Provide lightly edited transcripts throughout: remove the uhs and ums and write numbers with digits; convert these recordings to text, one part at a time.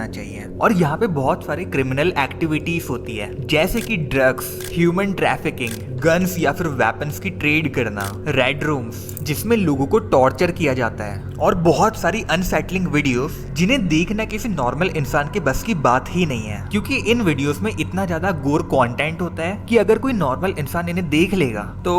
चाहिए। और यहाँ पे बहुत सारी क्रिमिनल एक्टिविटीज होती है, जैसे कि ड्रग्स, ह्यूमन ट्रैफिकिंग, गन्स या फिर वेपन्स की ट्रेड करना, रेड रूम्स जिसमें लोगों को टॉर्चर किया जाता है, और बहुत सारी अनसेटलिंग वीडियोस जिन्हें देखना किसी नॉर्मल इंसान के बस की बात ही नहीं है, क्योंकि इन वीडियोस में इतना ज्यादा गोर कंटेंट होता है कि अगर कोई नॉर्मल इंसान इन्हें देख लेगा तो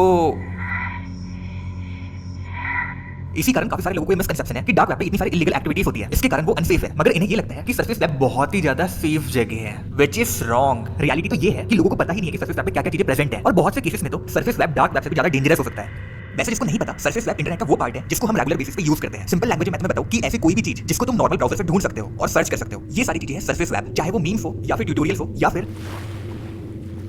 इसी कारण काफी सारे लोगों को ये मिसकंसेप्शन है कि डार्क वेब पे इतनी सारी इलीगल एक्टिविटीज होती है, इसके कारण वो अनसेफ है। मगर इन्हें ये लगता है कि सरफेस वेब बहुत ही ज्यादा सेफ जगह है, व्हिच इज रॉन्ग। रियलिटी तो ये है कि लोगों को पता ही नहीं है कि सरफेस वेब पे क्या क्या चीजें प्रेजेंट है, और बहुत से केसेस में तो सरफेस वेब डार्क वेब से भी ज्यादा डेंजरस हो सकता है। वैसे जिसको नहीं पता, सरफेस वेब इंटरनेट का वो पार्ट है जिसको हम रेगुलर बेसिस पे यूज करते हैं। सिंपल लैंग्वेज में मैं तुम्हें बताऊं कि ऐसी कोई भी चीज जिसको तुम नॉर्मल ब्राउजर से ढूंढ सकते हो और सर्च कर सकते हो, ये सारी चीजें हैं सरफेस वेब। चाहे वो मीम्स हो या फिर ट्यूटोरियल्स हो या फिर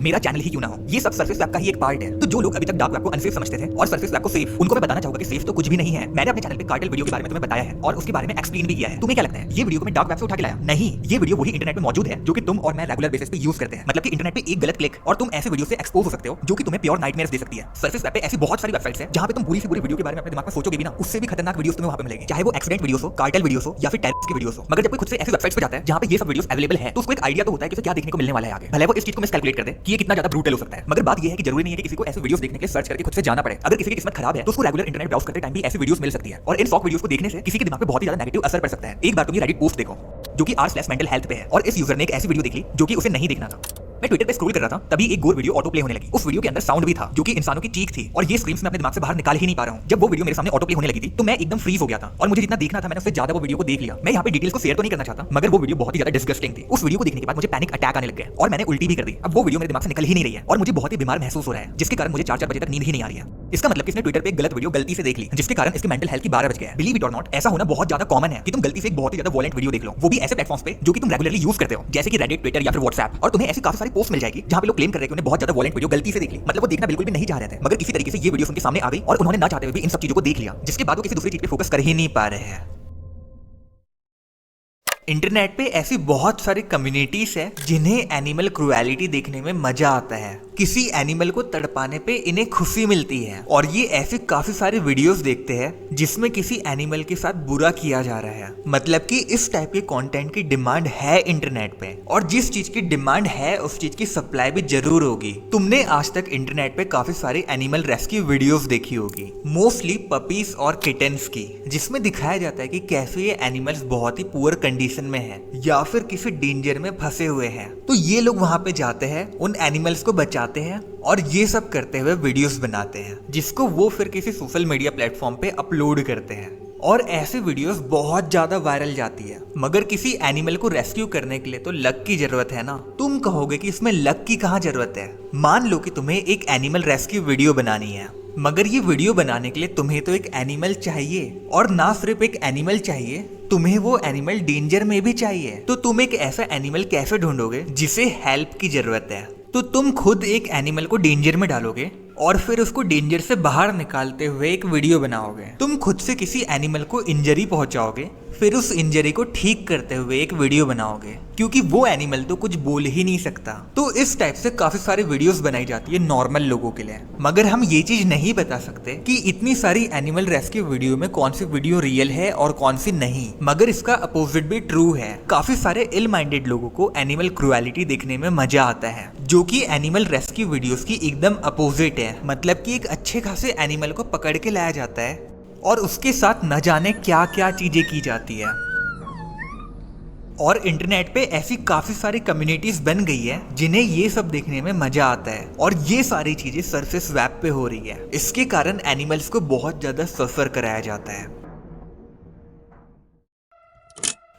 मेरा चैनल ही क्यों ना हो, ये सब सरफेस वेब का ही एक पार्ट है। तो जो लोग अभी तक डार्क वेब को अनसेफ समझते थे और सरफेस वेब को सेफ, उनको मैं बताना चाहूंगा कि सेफ तो कुछ भी नहीं है। मैंने अपने चैनल पे कार्टेल वीडियो के बारे में तुम्हें बताया है और उसके बारे में एक्सप्लेन भी किया है। तुम्हें क्या लगता है ये वीडियो को मैं डार्क वेब से उठा के लाया? नहीं, ये वीडियो वही इंटरनेट पे मौजूद है जो कि तुम और मैं रेगुलर बेसिस पे यूज करते हैं। मतलब कि इंटरनेट पे एक गलत क्लिक और तुम ऐसे वीडियो से एक्सपोज हो सकते हो जो कि तुम्हें प्योर नाइटमेयर्स दे सकती है। सरफेस वेब पे ऐसी बहुत सारी वेबसाइट्स है जहां पे तुम पूरी से पूरी वीडियो के बारे में अपने दिमाग में सोचोगे भी ना, उससे भी खतरनाक वीडियोस तुम्हें वहां पे मिलेंगे, चाहे वो एक्सीडेंट वीडियोस हो, कार्टेल वीडियोस हो या फिर टेररिस्ट की वीडियोस हो। मगर जब कोई खुद से ऐसी वेबसाइट्स पे जाता है जहां पे ये सब वीडियोस अवेलेबल है, तो उसको एक आइडिया तो होता है कि उसे क्या देखने को मिलने वाला है आगे। भले वो इस चीज को मिसकैलकुलेट कर दे कि ये कितना ज्यादा ब्रूटल हो सकता है, मगर बात ये है कि जरूरी नहीं है कि किसी को ऐसे वीडियोस देखने के लिए सर्च करके खुद से जाना पड़े। अगर किसी की किस्मत खराब है तो उसको रेगुलर इंटरनेट ब्राउज करते टाइम भी ऐसी वीडियोस मिल सकती है, और इन शॉक वीडियोस को देखने से किसी के दिमाग पे बहुत ही ज्यादा नेगेटिव असर पड़ सकता है। एक बार तुम ये रेडिट पोस्ट देखो जो कि r/mental health पे है, और इस यूजर ने एक ऐसी वीडियो देख ली जो कि उसे नहीं देखना था। मैं ट्विटर पे स्क्रॉल कर रहा था, तभी एक गोर वीडियो ऑटो प्ले होने लगी। उस वीडियो के अंदर साउंड भी था जो कि इंसानों की चीख थी, और ये स्क्रीम्स मैं अपने दिमाग से बाहर निकाल ही नहीं पा रहा हूं। जब वो वीडियो मेरे सामने ऑटो प्ले होने लगी थी तो मैं एकदम फ्रीज हो गया था, और मुझे जितना देखना था मैंने उससे ज्यादा वो वीडियो को देख लिया। मैं यहाँ पे डिटेल्स को शेयर तो नहीं करना चाहता, मगर वो वीडियो बहुत ही ज्यादा डिस्गस्टिंग थी। उस वीडियो को देखने के बाद मुझे पैनिक अटैक आने लग गया और मैंने उल्टी भी कर दी। अब वो वीडियो मेरे दिमाग से निकल ही नहीं रही है और मुझे बहुत ही बीमार महसूस हो रहा है, जिसके कारण मुझे 4-4 बजे तक नींद ही नहीं आ रही है। इसका मतलब कि इसने ट्विटर पे एक गलत वीडियो गलती से देख ली, जिसके कारण इसके मेंटल हेल्थ की 12 बज गया है। बिलीव इट और नॉट, ऐसा होना बहुत ज्यादा कॉमन है कि तुम गलती से एक बहुत ही ज्यादा वॉयलेंट वीडियो देख लो, वो भी ऐसे प्लेटफॉर्म्स पे जो कि तुम रेगुलरली यूज करते हो, जैसे कि रेडिट, ट्विटर या फिर व्हाट्सएप। और तुम्हें ऐसी काफी सारी पोस्ट मिल जाएगी जहां पे लोग क्लेम कर रहे हैं कि उन्हें बहुत ज्यादा वॉयलेंट वीडियो गलती से देख ली। मतलब वो देखना बिल्कुल भी नहीं चाह रहे थे, मगर किसी तरीके से ये वीडियो उनके सामने आ गई और उन्होंने ना चाहते हुए भी इन सब चीजों को देख लिया, जिसके बाद वो किसी दूसरी चीज पे फोकस कर ही नहीं पा रहे हैं। इंटरनेट पे ऐसी बहुत सारी कम्युनिटीज है जिन्हें एनिमल क्रुएलिटी देखने में मजा आता है। किसी एनिमल को तड़पाने पे इन्हें खुशी मिलती है, और ये ऐसे काफी सारे वीडियोस देखते हैं जिसमें किसी एनिमल के साथ बुरा किया जा रहा है। मतलब कि इस टाइप के कंटेंट की डिमांड है इंटरनेट पे, और जिस चीज की डिमांड है उस चीज की सप्लाई भी जरूर होगी। तुमने आज तक इंटरनेट पे काफी सारी एनिमल रेस्क्यू वीडियोस देखी होगी, मोस्टली पपीज और किटन्स की, जिसमें दिखाया जाता है कि कैसे ये एनिमल्स बहुत ही पुअर कंडीशन में है या फिर किसी डेंजर में फंसे हुए हैं। तो ये लोग वहां पे जाते हैं, उन एनिमल्स को बचाते हैं और ये सब करते हुए वीडियोस बनाते हैं, जिसको वो फिर किसी सोशल मीडिया प्लेटफॉर्म पे अपलोड करते हैं। और ऐसे वीडियोस बहुत ज्यादा वायरल जाती है। मगर किसी एनिमल को रेस्क्यू करने के लिए तो लक की जरूरत है ना। तुम कहोगे कि इसमें लक की कहाँ जरूरत है। मान लो कि तुम्हें एक एनिमल रेस्क्यू वीडियो बनानी है, मगर ये वीडियो बनाने के लिए तुम्हें तो एक एनिमल चाहिए, और ना सिर्फ एक एनिमल चाहिए, तुम्हें वो एनिमल डेंजर में भी चाहिए। तो तुम एक ऐसा एनिमल कैसे ढूंढोगे जिसे हेल्प की जरूरत है? तो तुम खुद एक एनिमल को डेंजर में डालोगे और फिर उसको डेंजर से बाहर निकालते हुए एक वीडियो बनाओगे। तुम खुद से किसी एनिमल को इंजरी पहुंचाओगे, फिर उस इंजरी को ठीक करते हुए एक वीडियो बनाओगे, क्योंकि वो एनिमल तो कुछ बोल ही नहीं सकता। तो इस टाइप से काफी सारी वीडियोस बनाई जाती है नॉर्मल लोगों के लिए। मगर हम ये चीज नहीं बता सकते कि इतनी सारी एनिमल रेस्क्यू वीडियो में कौन सी वीडियो रियल है और कौन सी नहीं। मगर इसका अपोजिट भी ट्रू है। काफी सारे इल माइंडेड लोगों को एनिमल क्रुएलिटी देखने में मजा आता है, जो कि एनिमल रेस्क्यू वीडियोस की एकदम अपोजिट है। मतलब कि एक अच्छे खासे एनिमल को पकड़ के लाया जाता है और उसके साथ न जाने क्या क्या चीजें की जाती है। और इंटरनेट पे ऐसी काफी सारी कम्युनिटीज बन गई है जिन्हें ये सब देखने में मजा आता है, और ये सारी चीजें सरफेस वेब पे हो रही है। इसके कारण एनिमल्स को बहुत ज्यादा सफर कराया जाता है।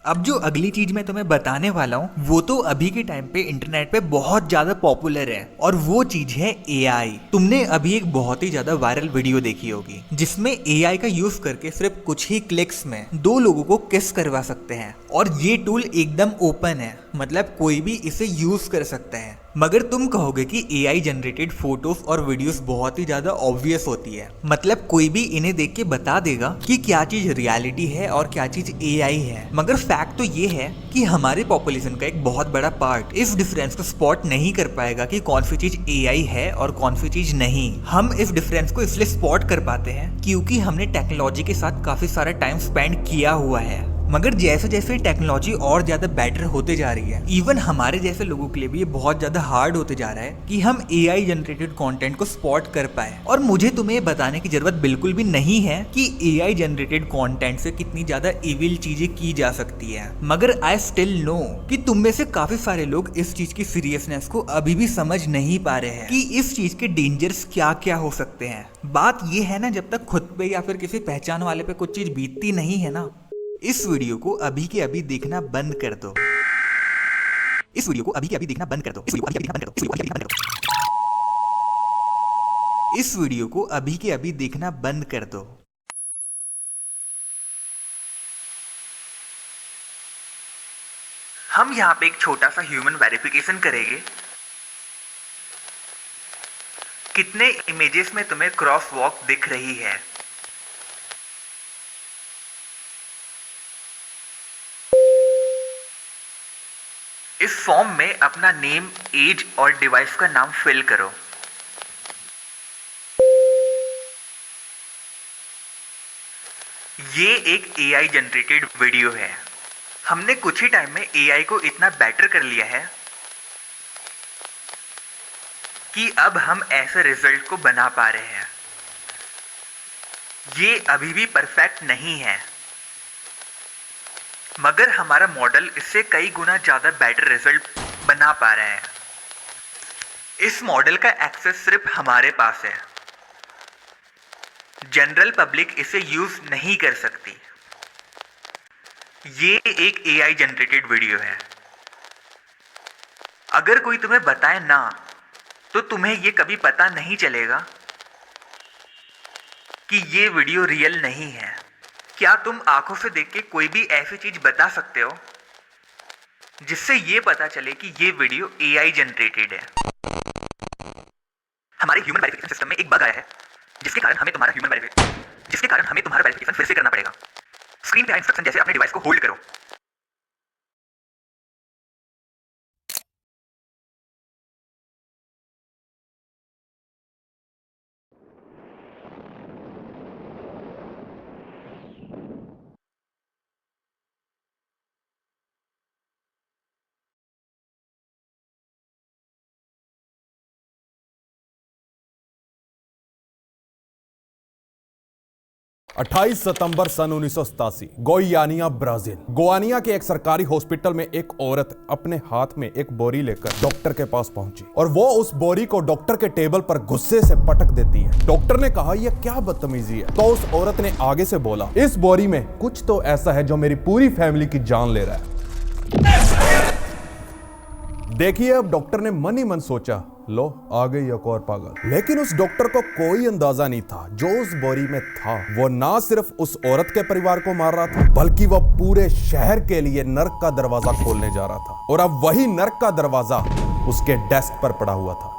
अब जो अगली चीज मैं तुम्हें बताने वाला हूँ वो तो अभी के टाइम पे इंटरनेट पे बहुत ज्यादा पॉपुलर है, और वो चीज है एआई। तुमने अभी एक बहुत ही ज्यादा वायरल वीडियो देखी होगी जिसमें एआई का यूज करके सिर्फ कुछ ही क्लिक्स में 2 लोगों को किस करवा सकते हैं, और ये टूल एकदम ओपन है, मतलब कोई भी इसे यूज कर सकता है। मगर तुम कहोगे कि एआई जनरेटेड फोटोज और वीडियोस बहुत ही ज्यादा ऑब्वियस होती है, मतलब कोई भी इन्हें देख के बता देगा कि क्या चीज रियलिटी है और क्या चीज एआई है। मगर फैक्ट तो ये है कि हमारे पॉपुलेशन का एक बहुत बड़ा पार्ट इस डिफरेंस को स्पॉट नहीं कर पाएगा कि कौन सी चीज एआई है और कौन सी चीज नहीं। हम इस डिफरेंस को इसलिए स्पॉट कर पाते हैं क्योंकि हमने टेक्नोलॉजी के साथ काफी सारा टाइम स्पेंड किया हुआ है। मगर जैसे जैसे टेक्नोलॉजी और ज्यादा बेटर होते जा रही है, इवन हमारे जैसे लोगों के लिए भी ये बहुत ज्यादा हार्ड होते जा रहा है कि हम AI जनरेटेड कंटेंट को स्पॉट कर पाए। और मुझे तुम्हें ये बताने की जरूरत बिल्कुल भी नहीं है कि AI जनरेटेड कंटेंट से कितनी ज्यादा इविल चीजें की जा सकती है, मगर आई स्टिल नो कि तुम में से काफी सारे लोग इस चीज की सीरियसनेस को अभी भी समझ नहीं पा रहे हैं कि इस चीज के डेंजर्स क्या क्या हो सकते हैं। बात ये है ना, जब तक खुद पे या फिर किसी पहचान वाले पे कुछ चीज बीतती नहीं है ना, इस वीडियो को अभी के अभी देखना बंद कर दो। इस वीडियो को अभी के अभी देखना बंद कर दो। इस वीडियो को अभी के अभी देखना बंद कर दो। इस वीडियो को अभी के अभी देखना बंद कर दो। हम यहाँ पे एक छोटा सा ह्यूमन वेरिफिकेशन करेंगे। कितने इमेजेस में तुम्हें क्रॉस वॉक दिख रही है? इस फॉर्म में अपना नेम, एज और डिवाइस का नाम फिल करो। ये एक AI जनरेटेड वीडियो है। हमने कुछ ही टाइम में AI को इतना बेटर कर लिया है कि अब हम ऐसे रिजल्ट को बना पा रहे हैं। ये अभी भी परफेक्ट नहीं है, मगर हमारा मॉडल इससे कई गुना ज्यादा बेटर रिजल्ट बना पा रहा है। इस मॉडल का एक्सेस सिर्फ हमारे पास है, जनरल पब्लिक इसे यूज नहीं कर सकती। ये एक AI जनरेटेड वीडियो है। अगर कोई तुम्हें बताए ना, तो तुम्हें ये कभी पता नहीं चलेगा कि ये वीडियो रियल नहीं है। क्या तुम आंखों से देख के कोई भी ऐसी चीज बता सकते हो जिससे ये पता चले कि ये वीडियो AI जनरेटेड है? हमारे ह्यूमन वेरिफिकेशन सिस्टम में एक बग आया है, जिसके कारण हमें तुम्हारा वेरिफिकेशन फिर से करना पड़ेगा। स्क्रीन पे इंस्ट्रक्शन जैसे अपने डिवाइस को होल्ड करो। अट्ठाईस सितंबर सन 1987, गोइयानिया, ब्राजील। गोवानिया के एक सरकारी हॉस्पिटल में एक औरत अपने हाथ में एक बोरी लेकर डॉक्टर के पास पहुंची और वो उस बोरी को डॉक्टर के टेबल पर गुस्से से पटक देती है। डॉक्टर ने कहा, यह क्या बदतमीजी है? तो उस औरत ने आगे से बोला, इस बोरी में कुछ तो ऐसा है जो मेरी पूरी फैमिली की जान ले रहा है। देखिए, अब डॉक्टर ने मन ही मन सोचा, लो आ गई एक और पागल। लेकिन उस डॉक्टर को कोई अंदाजा नहीं था जो उस बोरी में था। वो ना सिर्फ उस औरत के परिवार को मार रहा था, बल्कि वो पूरे शहर के लिए नर्क का दरवाजा खोलने जा रहा था। और अब वही नर्क का दरवाजा उसके डेस्क पर पड़ा हुआ था।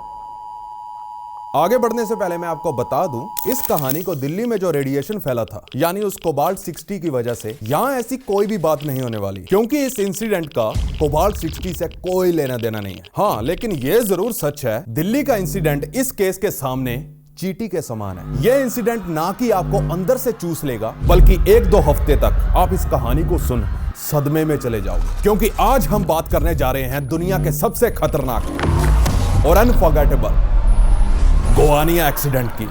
आगे बढ़ने से पहले मैं आपको बता दूं, इस कहानी को दिल्ली में जो रेडिएशन फैला था, यानी उस कोबाल्ट 60 की वजह से, यहाँ ऐसी कोई भी बात नहीं होने वाली, क्योंकि इस इंसिडेंट का कोबाल्ट 60 से कोई लेना देना नहीं है। हाँ, लेकिन ये जरूर सच है, दिल्ली का इंसिडेंट इस केस के सामने चींटी के समान है। यह इंसिडेंट ना कि आपको अंदर से चूस लेगा, बल्कि 1-2 हफ्ते तक आप इस कहानी को सुन सदमे में चले जाओगे। क्योंकि आज हम बात करने जा रहे हैं दुनिया के सबसे खतरनाक और अनफॉरगेटेबल गोवानिया एक्सीडेंट की।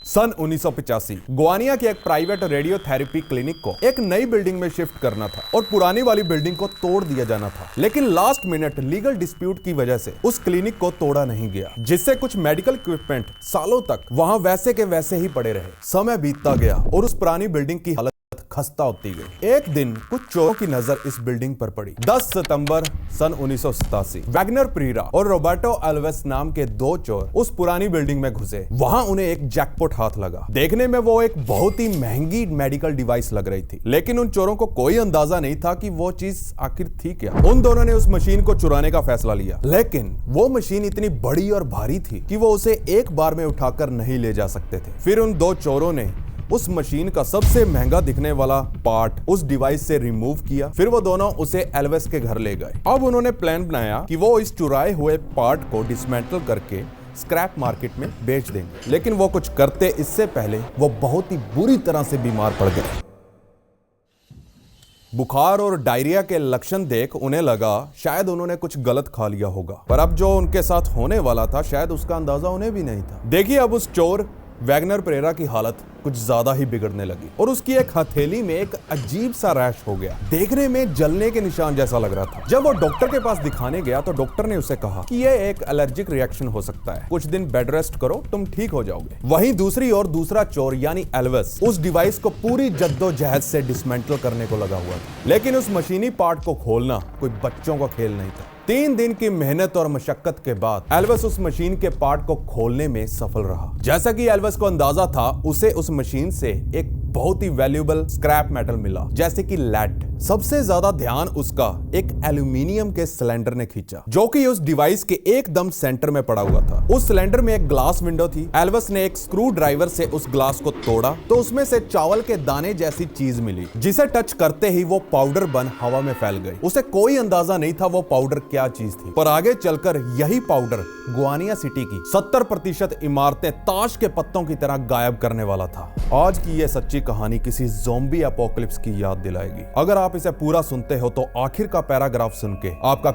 सन 1985 गोवानिया के एक प्राइवेट रेडियोथेरेपी क्लिनिक को एक नई बिल्डिंग में शिफ्ट करना था और पुरानी वाली बिल्डिंग को तोड़ दिया जाना था। लेकिन लास्ट मिनट लीगल डिस्प्यूट की वजह से उस क्लिनिक को तोड़ा नहीं गया, जिससे कुछ मेडिकल इक्विपमेंट सालों तक वहां वैसे के वैसे ही पड़े रहे। समय बीतता गया और उस पुरानी बिल्डिंग की हालत खस्ता होती गई। एक दिन कुछ चोरों की नजर इस बिल्डिंग पर पड़ी। 10 सितंबर सन 1987 वैगनर प्रीरा और रोबर्टो अल्वेस नाम के 2 चोर उस पुरानी बिल्डिंग में घुसे। वहां उन्हें एक जैकपॉट हाथ लगा। देखने में वो एक बहुत ही महंगी मेडिकल डिवाइस लग रही थी, लेकिन उन चोरों को कोई अंदाजा नहीं था कि वो चीज आखिर थी क्या। उन दोनों ने उस मशीन को चुराने का फैसला लिया, लेकिन वो मशीन इतनी बड़ी और भारी थी कि वो उसे एक बार में उठाकर नहीं ले जा सकते थे। फिर उन 2 चोरों ने उस मशीन का सबसे महंगा दिखने वाला पार्ट उस डिवाइस से रिमूव किया। फिर वो दोनों उसे एल्वेस के घर ले गए। अब उन्होंने प्लान बनाया कि वो इस चुराए हुए पार्ट को डिसमेंटल करके स्क्रैप मार्केट में बेच देंगे। लेकिन वो कुछ करते इससे पहले वो बहुत ही बुरी तरह से बीमार पड़ गए। बुखार और डायरिया के लक्षण देख उन्हें लगा शायद उन्होंने कुछ गलत खा लिया होगा, पर अब जो उनके साथ होने वाला था शायद उसका अंदाजा उन्हें भी नहीं था। देखिए अब उस चोर वैगनर परेरा की हालत कुछ ज्यादा ही बिगड़ने लगी और उसकी एक हथेली में एक अजीब सा रैश हो गया, देखने में जलने के निशान जैसा लग रहा था। जब वो डॉक्टर के पास दिखाने गया तो डॉक्टर ने उसे कहा कि ये एक एलर्जिक रिएक्शन हो सकता है, कुछ दिन बेड रेस्ट करो, तुम ठीक हो जाओगे। वहीं दूसरी ओर दूसरा चोर यानी एल्विस उस डिवाइस को पूरी जद्दोजहद से डिसमेंटल करने को लगा हुआ था, लेकिन उस मशीनी पार्ट को खोलना कोई बच्चों का खेल नहीं था। 3 दिन की मेहनत और मशक्कत के बाद एल्विस उस मशीन के पार्ट को खोलने में सफल रहा। जैसा कि एल्विस को अंदाजा था, उसे उस मशीन से एक बहुत ही वैल्यूएबल स्क्रैप मेटल मिला, जैसे कि लेड। सबसे ज्यादा ध्यान उसका एक एल्यूमिनियम के सिलेंडर ने खींचा, जो कि उस डिवाइस के एकदम सेंटर में पड़ा हुआ था। उस सिलेंडर में एक ग्लास विंडो थी। एल्विस ने एक स्क्रू ड्राइवर से उस ग्लास को तोड़ा तो उसमें से चावल के दाने जैसी चीज मिली, जिसे टच करते ही वो पाउडर बन हवा में फैल गई। उसे कोई अंदाजा नहीं था वो पाउडर क्या चीज थी, पर आगे चलकर यही पाउडर गुआनिया सिटी की 70% इमारतें ताश के पत्तों की तरह गायब करने वाला था। आज की यह सच्ची कहानी किसी ज़ॉम्बी एपोकलिप्स की याद दिलाएगी। अगर आप इसे पूरा सुनते हो तो आखिर का पैराग्राफ सुन के आपका